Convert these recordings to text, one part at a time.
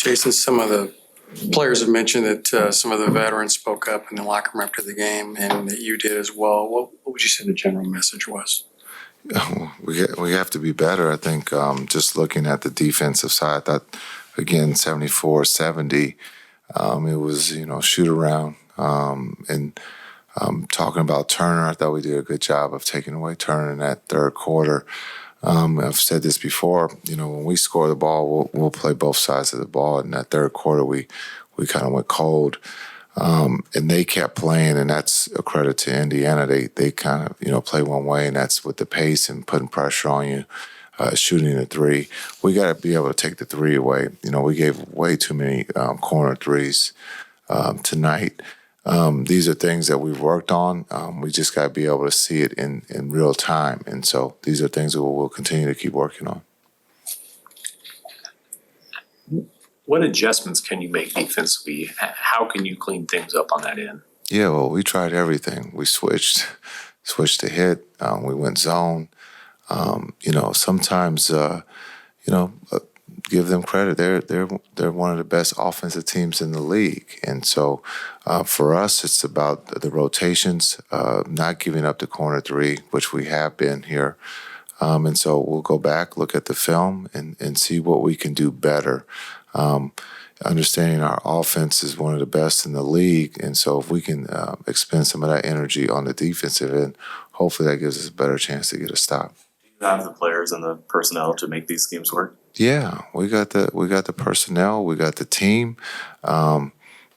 Jason, some of the players have mentioned that some of the veterans spoke up in the locker room after the game, and that you did as well. What would you say the general message was? We have to be better. I think just looking at the defensive side, I thought, again, 74-70, it was, shoot around. And talking about Turner, I thought we did a good job of taking away Turner in that third quarter. I've said this before, when we score the ball, we'll play both sides of the ball. In that third quarter, we kind of went cold. And they kept playing, and that's a credit to Indiana. They kind of, play one way, and that's with the pace and putting pressure on you, shooting the three. We got to be able to take the three away. We gave way too many corner threes tonight. These are things that we've worked on. We just got to be able to see it in real time. And so these are things that we'll continue to keep working on. What adjustments can you make defensively? How can you clean things up on that end? Yeah, well, we tried everything. We switched to hit. We went zone. Sometimes, give them credit. They're one of the best offensive teams in the league. And so for us, it's about the rotations, not giving up the corner three, which we have been here. And so we'll go back, look at the film, and see what we can do better. Understanding our offense is one of the best in the league, and so if we can expend some of that energy on the defensive end, hopefully that gives us a better chance to get a stop. Do you have the players and the personnel to make these schemes work? Yeah, we got the personnel, we got the team.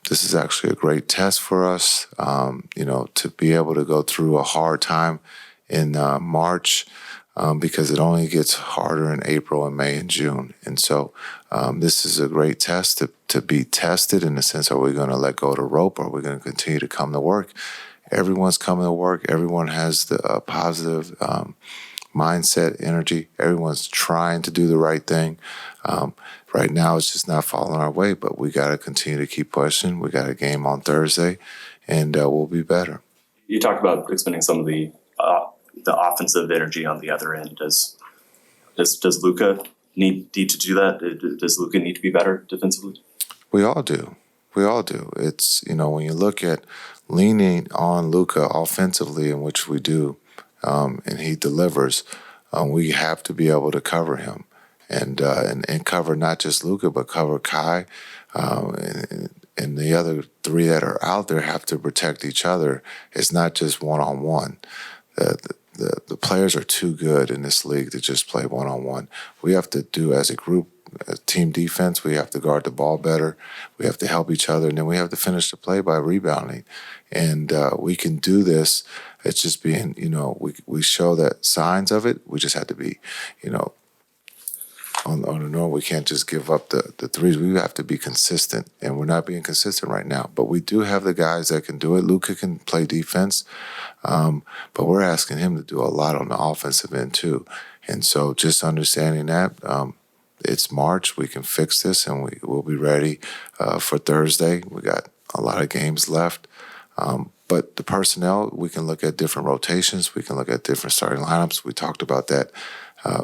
This is actually a great test for us, to be able to go through a hard time in March. Because it only gets harder in April and May and June. And so this is a great test to be tested in the sense, are we going to let go of the rope, or are we going to continue to come to work? Everyone's coming to work. Everyone has the positive mindset, energy. Everyone's trying to do the right thing. Right now, it's just not falling our way, but we got to continue to keep pushing. We got a game on Thursday, and we'll be better. You talked about expending some of the offensive energy on the other end. Does Luka need to do that? Does Luka need to be better defensively? We all do. It's, when you look at leaning on Luka offensively, in which we do, and he delivers, we have to be able to cover him and cover not just Luka, but cover Kai, and the other three that are out there have to protect each other. It's not just one-on-one. The players are too good in this league to just play one-on-one. We have to do, as a group, team defense, we have to guard the ball better. We have to help each other, and then we have to finish the play by rebounding. And we can do this. It's just being, we show that signs of it. We just have to be, on the norm, we can't just give up the threes. We have to be consistent, and we're not being consistent right now. But we do have the guys that can do it. Luka can play defense, but we're asking him to do a lot on the offensive end too. And so just understanding that, it's March. We can fix this, and we'll be ready for Thursday. We got a lot of games left. But the personnel, we can look at different rotations. We can look at different starting lineups. We talked about that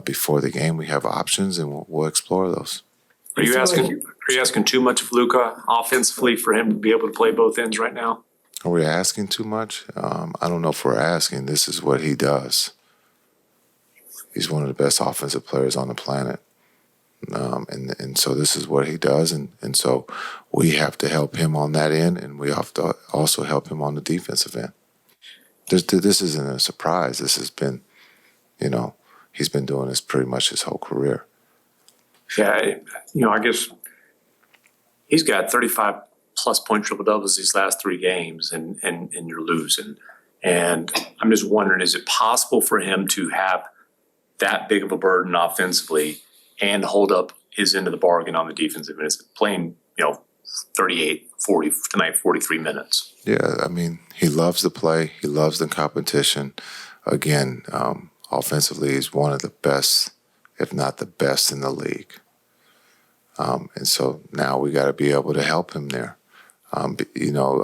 before the game. We have options, and we'll explore those. Are you asking too much of Luka offensively for him to be able to play both ends right now? Are we asking too much? I don't know if we're asking. This is what he does. He's one of the best offensive players on the planet. And so this is what he does. And so we have to help him on that end, and we have to also help him on the defensive end. This isn't a surprise. This has been, he's been doing this pretty much his whole career. Yeah, I guess he's got 35-plus point triple-doubles these last three games, and you're losing. And I'm just wondering, is it possible for him to have that big of a burden offensively and hold up his end of the bargain on the defensive end? It's playing, 38, 40 tonight, 43 minutes. Yeah, he loves the play. He loves the competition. Again, offensively, he's one of the best, if not the best, in the league. And so now we got to be able to help him there. I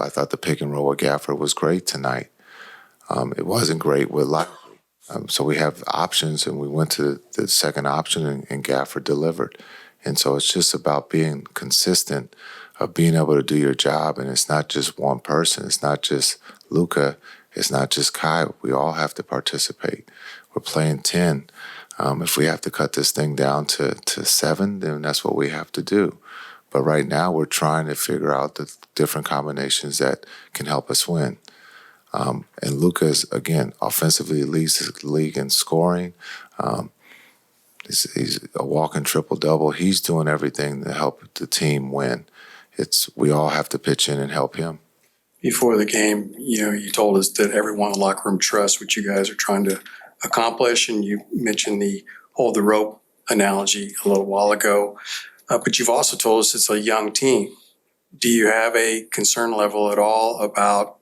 thought the pick and roll with Gafford was great tonight. It wasn't great with Lively. So we have options, and we went to the second option, and Gafford delivered. And so it's just about being consistent, of being able to do your job. And it's not just one person. It's not just Luka. It's not just Kai. We all have to participate. We're playing 10. If we have to cut this thing down to 7, then that's what we have to do. But right now, we're trying to figure out the different combinations that can help us win. And Luka's, again, offensively leads the league in scoring. He's a walking triple-double. He's doing everything to help the team win. We all have to pitch in and help him. Before the game, you told us that everyone in the locker room trusts what you guys are trying to accomplish, and you mentioned the hold the rope analogy a little while ago. But you've also told us it's a young team. Do you have a concern level at all about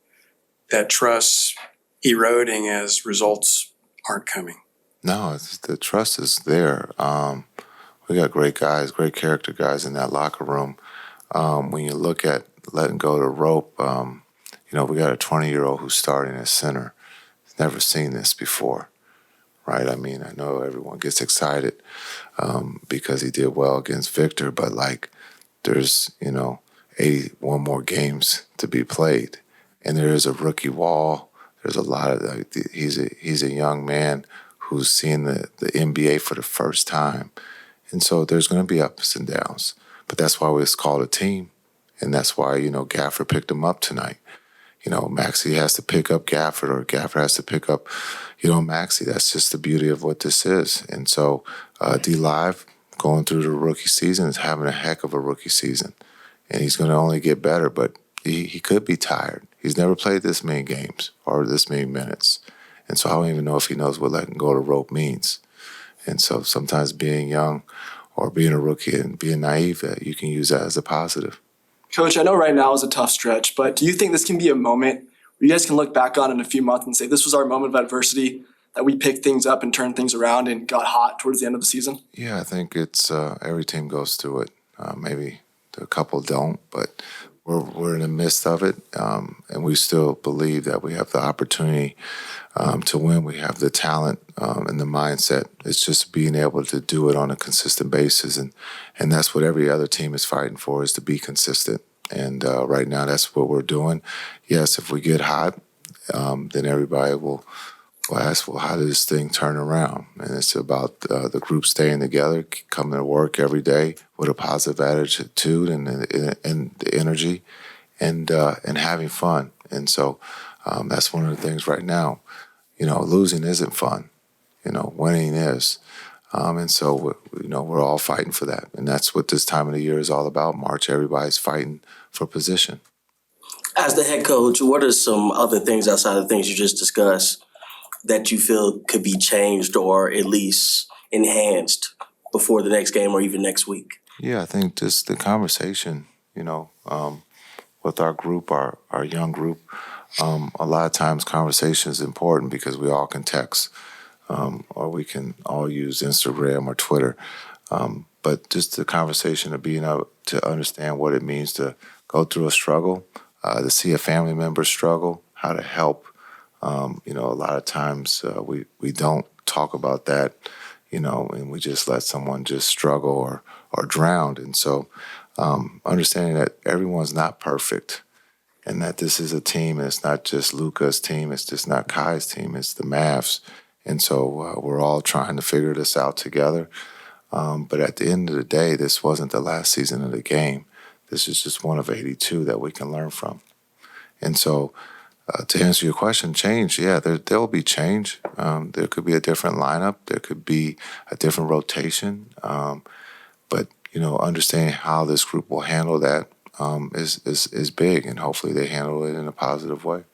that trust eroding as results aren't coming? No, the trust is there. We got great guys, great character guys in that locker room. When you look at letting go of the rope, we got a 20-year-old who's starting at center. He's never seen this before, right? I mean, I know everyone gets excited because he did well against Victor, but there's 81 more games to be played, and there is a rookie wall. There's a lot of he's a young man who's seeing the NBA for the first time, and so there's going to be ups and downs. But that's why it's called a team, and that's why Gafford picked him up tonight. Maxey has to pick up Gafford, or Gafford has to pick up Maxey. That's just the beauty of what this is. And so D-Live, going through the rookie season, is having a heck of a rookie season. And he's going to only get better, but he could be tired. He's never played this many games or this many minutes. And so I don't even know if he knows what letting go of the rope means. And so sometimes being young or being a rookie and being naive, you can use that as a positive. Coach, I know right now is a tough stretch, but do you think this can be a moment where you guys can look back on in a few months and say this was our moment of adversity, that we picked things up and turned things around and got hot towards the end of the season? Yeah, I think it's every team goes through it. Maybe a couple don't, but we're in the midst of it, and we still believe that we have the opportunity to win. We have the talent and the mindset. It's just being able to do it on a consistent basis, and that's what every other team is fighting for, is to be consistent. And right now, that's what we're doing. Yes, if we get hot, then everybody will ask, well, how does this thing turn around? And it's about the group staying together, coming to work every day with a positive attitude and the energy, and having fun. And so that's one of the things right now. Losing isn't fun. Winning is. And so, we're all fighting for that. And that's what this time of the year is all about. March, everybody's fighting for position. As the head coach, what are some other things outside of the things you just discussed that you feel could be changed or at least enhanced before the next game or even next week? Yeah, I think just the conversation, with our group, our young group, a lot of times conversation is important because we all can text or we can all use Instagram or Twitter. But just the conversation of being able to understand what it means to go through a struggle, to see a family member struggle, how to help. A lot of times we don't talk about that, and we just let someone just struggle or drown. And so understanding that everyone's not perfect and that this is a team, and it's not just Luka's team, it's just not Kai's team, it's the Mavs. And so we're all trying to figure this out together. But at the end of the day, this wasn't the last season of the game. This is just one of 82 that we can learn from. And so to answer your question, change, yeah, there'll be change. There could be a different lineup. There could be a different rotation. But, understanding how this group will handle that is big, and hopefully they handle it in a positive way.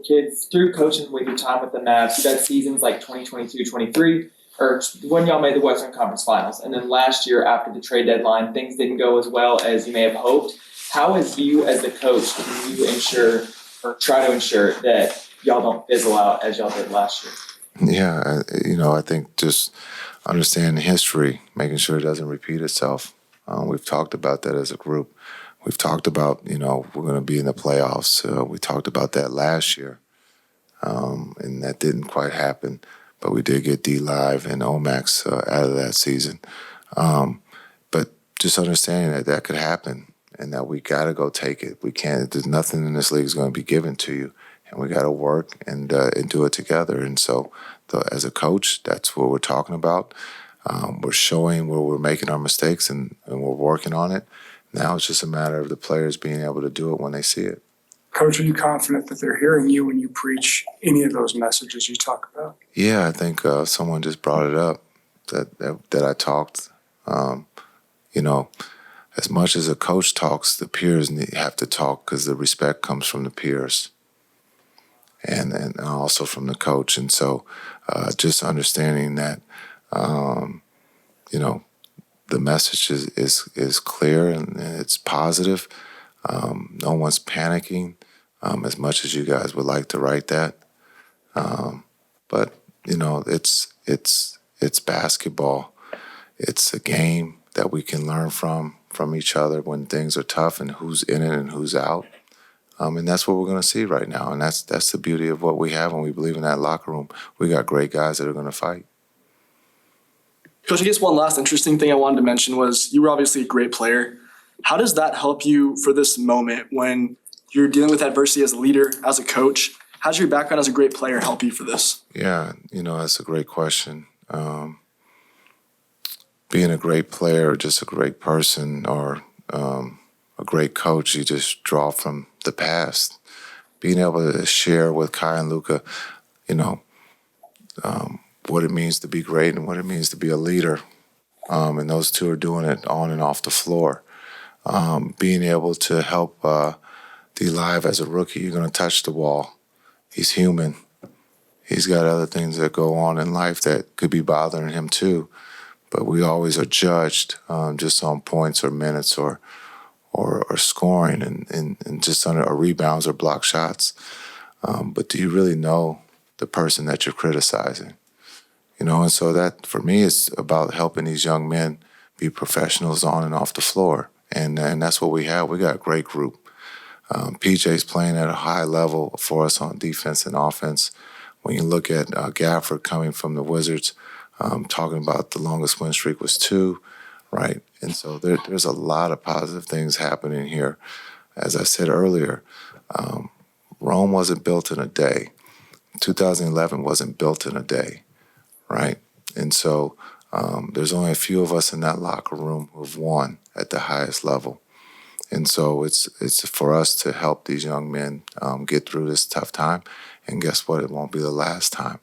Kids, through coaching with your time with the Mavs, you've had seasons like 2022-23, or when y'all made the Western Conference Finals, and then last year after the trade deadline, things didn't go as well as you may have hoped. How, as you as the coach, can you ensure or try to ensure that y'all don't fizzle out as y'all did last year? Yeah, I think just understanding history, making sure it doesn't repeat itself. We've talked about that as a group. We've talked about, we're going to be in the playoffs. We talked about that last year, and that didn't quite happen. But we did get D-Live and Omax out of that season. But just understanding that that could happen and that we got to go take it. We can't, there's nothing in this league is going to be given to you. And we got to work and do it together. And so as a coach, that's what we're talking about. We're showing where we're making our mistakes and we're working on it. Now it's just a matter of the players being able to do it when they see it. Coach, are you confident that they're hearing you when you preach any of those messages you talk about? Yeah, I think someone just brought it up that I talked. You know, as much as a coach talks, the peers have to talk because the respect comes from the peers and also from the coach. And so just understanding that, you know, the message is clear and it's positive. No one's panicking as much as you guys would like to write that. But, you know, it's basketball. It's a game that we can learn from each other when things are tough and who's in it and who's out. And that's what we're going to see right now. And that's the beauty of what we have when we believe in that locker room. We got great guys that are going to fight. Coach, I guess one last interesting thing I wanted to mention was you were obviously a great player. How does that help you for this moment when you're dealing with adversity as a leader, as a coach? How does your background as a great player help you for this? Yeah, you know, that's a great question. Being a great player or just a great person or a great coach, you just draw from the past. Being able to share with Kai and Luka, you know, what it means to be great and what it means to be a leader. And those two are doing it on and off the floor. Being able to help D Live as a rookie, you're going to touch the ball. He's human. He's got other things that go on in life that could be bothering him too. But we always are judged just on points or minutes or scoring and just on or rebounds or block shots. But do you really know the person that you're criticizing? You know, and so that for me is about helping these young men be professionals on and off the floor. And that's what we have. We got a great group. PJ's playing at a high level for us on defense and offense. When you look at Gafford coming from the Wizards, talking about the longest win streak was 2, right? And so there's a lot of positive things happening here. As I said earlier, Rome wasn't built in a day. 2011 wasn't built in a day, right? And so there's only a few of us in that locker room who've won at the highest level. And so it's for us to help these young men get through this tough time. And guess what? It won't be the last time.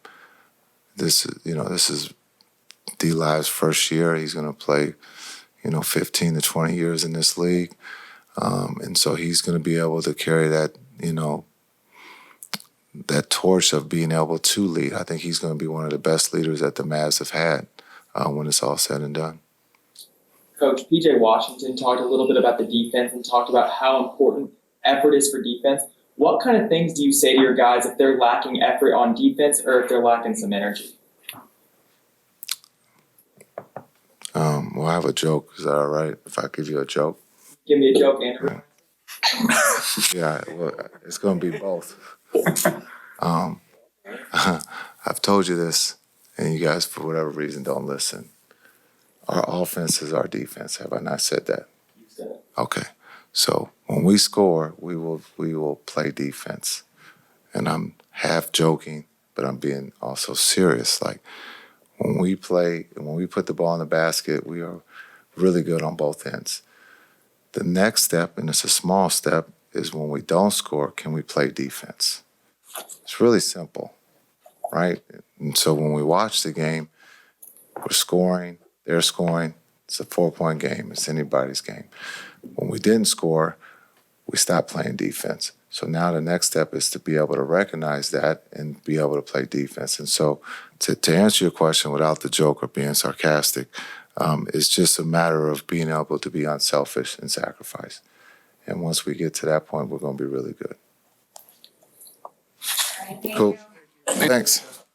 This is D Live's first year. He's going to play, 15 to 20 years in this league. And so he's going to be able to carry that, that torch of being able to lead. I think he's going to be one of the best leaders that the Mavs have had when it's all said and done. Coach, PJ Washington talked a little bit about the defense and talked about how important effort is for defense. What kind of things do you say to your guys if they're lacking effort on defense or if they're lacking some energy? Well, I have a joke. Is that all right if I give you a joke? Give me a joke, Andrew. Yeah, well, it's going to be both. I've told you this, and you guys, for whatever reason, don't listen. Our offense is our defense. Have I not said that? You said it. Okay. So when we score, we will play defense. And I'm half joking, but I'm being also serious. Like when we put the ball in the basket, we are really good on both ends. The next step, and it's a small step, is when we don't score, can we play defense? It's really simple, right? And so when we watch the game, we're scoring, they're scoring. It's a 4-point game. It's anybody's game. When we didn't score, we stopped playing defense. So now the next step is to be able to recognize that and be able to play defense. And so to answer your question without the joke or being sarcastic, it's just a matter of being able to be unselfish and sacrifice. And once we get to that point, we're going to be really good. All right, thank Cool. you. Thanks.